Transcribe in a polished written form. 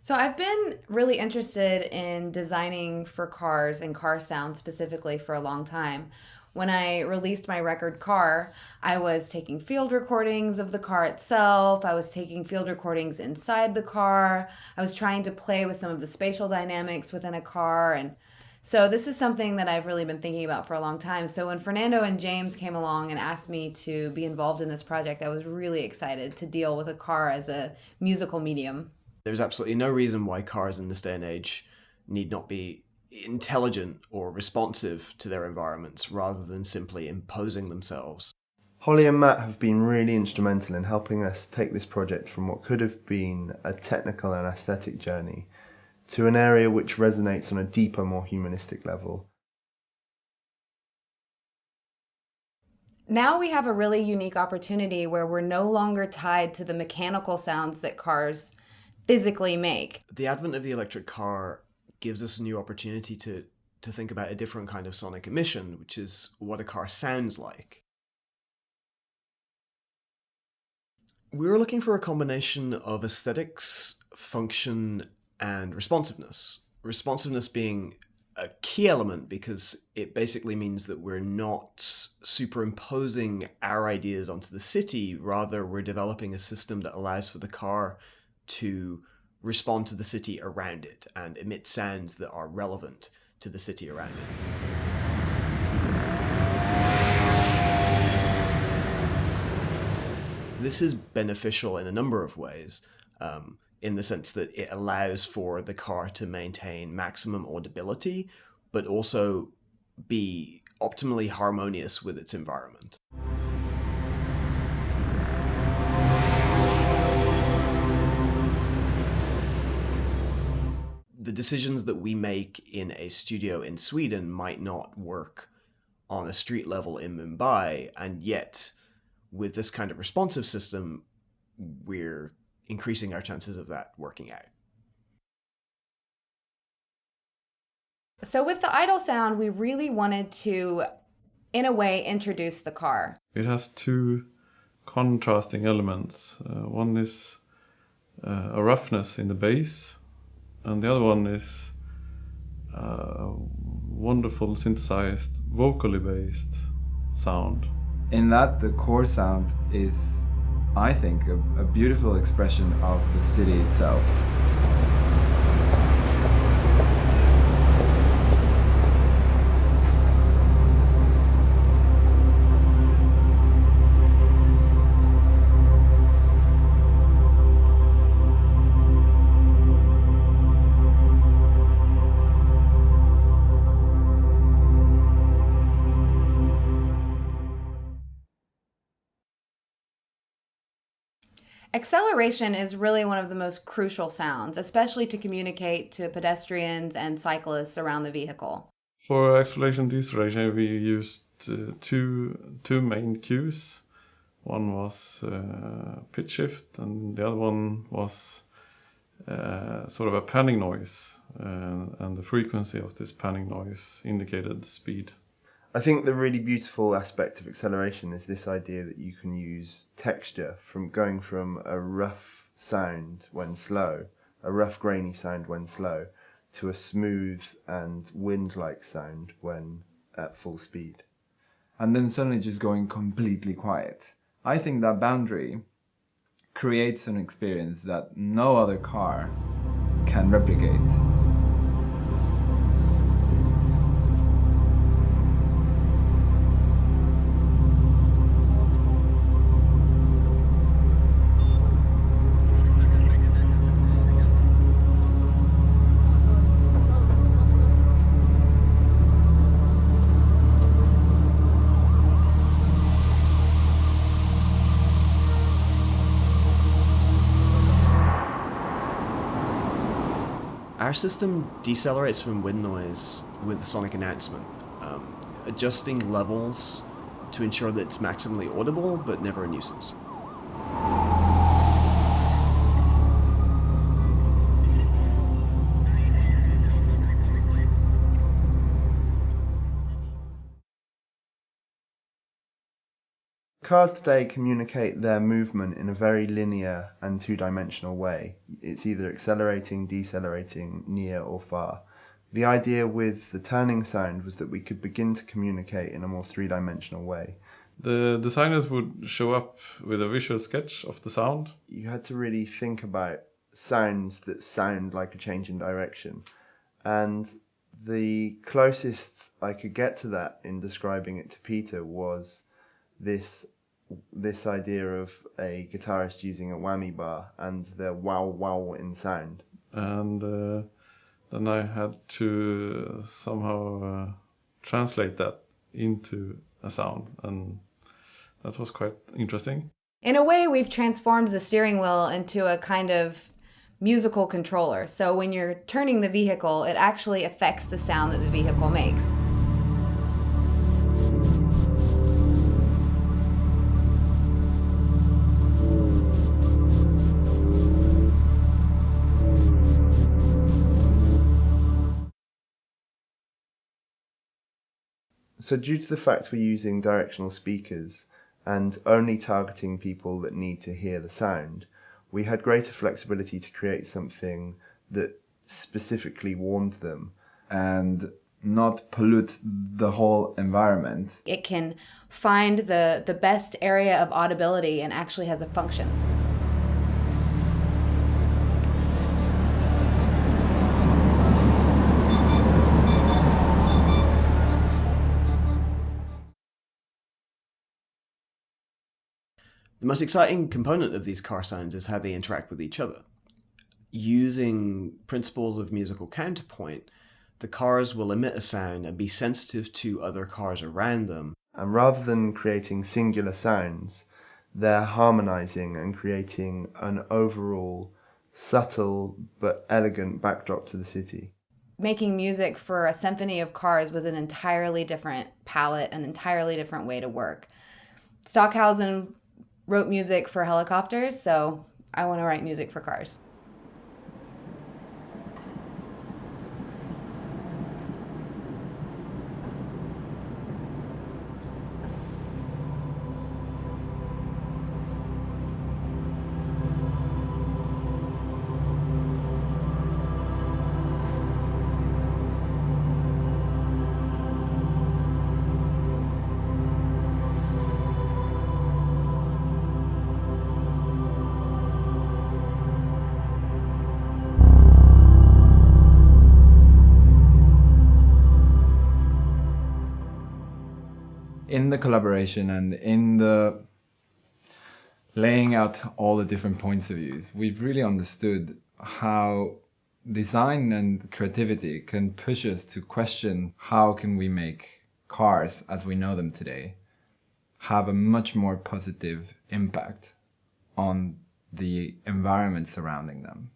So I've been really interested in designing for cars and car sound specifically for a long time. When I released my record Car, I was taking field recordings of the car itself. I was taking field recordings inside the car. I was trying to play with some of the spatial dynamics within a car. And so this is something that I've really been thinking about for a long time. So when Fernando and James came along and asked me to be involved in this project, I was really excited to deal with a car as a musical medium. There's absolutely no reason why cars in this day and age need not be intelligent or responsive to their environments rather than simply imposing themselves. Holly and Matt have been really instrumental in helping us take this project from what could have been a technical and aesthetic journey to an area which resonates on a deeper, more humanistic level. Now we have a really unique opportunity where we're no longer tied to the mechanical sounds that cars physically make. The advent of the electric car gives us a new opportunity to think about a different kind of sonic emission, which is what a car sounds like. We were looking for a combination of aesthetics, function, and responsiveness. Responsiveness being a key element because it basically means that we're not superimposing our ideas onto the city, rather we're developing a system that allows for the car to respond to the city around it and emit sounds that are relevant to the city around it. This is beneficial in a number of ways, in the sense that it allows for the car to maintain maximum audibility, but also be optimally harmonious with its environment. The decisions that we make in a studio in Sweden might not work on a street level in Mumbai, and yet with this kind of responsive system, we're increasing our chances of that working out. So with the idle sound, we really wanted to, in a way, introduce the car. It has two contrasting elements. One is a roughness in the bass, and the other one is a wonderful synthesized, vocally based sound. In that, the core sound is, I think, a beautiful expression of the city itself. Acceleration is really one of the most crucial sounds, especially to communicate to pedestrians and cyclists around the vehicle. For acceleration deceleration, we used two main cues. One was pitch shift, and the other one was sort of a panning noise, and the frequency of this panning noise indicated the speed. I think the really beautiful aspect of acceleration is this idea that you can use texture from going from a rough sound when slow, a rough grainy sound when slow, to a smooth and wind-like sound when at full speed. And then suddenly just going completely quiet. I think that boundary creates an experience that no other car can replicate. Our system decelerates from wind noise with sonic announcement, adjusting levels to ensure that it's maximally audible but never a nuisance. cars today communicate their movement in a very linear and two-dimensional way. It's either accelerating, decelerating, near or far. The idea with the turning sound was that we could begin to communicate in a more three-dimensional way. The designers would show up with a visual sketch of the sound. You had to really think about sounds that sound like a change in direction. And the closest I could get to that in describing it to Peter was this idea of a guitarist using a whammy bar and the wow wow in sound. And then I had to somehow translate that into a sound, and that was quite interesting. In a way, we've transformed the steering wheel into a kind of musical controller. So when you're turning the vehicle, it actually affects the sound that the vehicle makes. So due to the fact we're using directional speakers and only targeting people that need to hear the sound, we had greater flexibility to create something that specifically warned them. And not pollute the whole environment. It can find the best area of audibility and actually has a function. The most exciting component of these car sounds is how they interact with each other. Using principles of musical counterpoint, the cars will emit a sound and be sensitive to other cars around them. And rather than creating singular sounds, they're harmonizing and creating an overall subtle but elegant backdrop to the city. Making music for a symphony of cars was an entirely different palette, an entirely different way to work. Stockhausen wrote music for helicopters, so I want to write music for cars. In the collaboration and in the laying out all the different points of view, we've really understood how design and creativity can push us to question how can we make cars as we know them today have a much more positive impact on the environment surrounding them.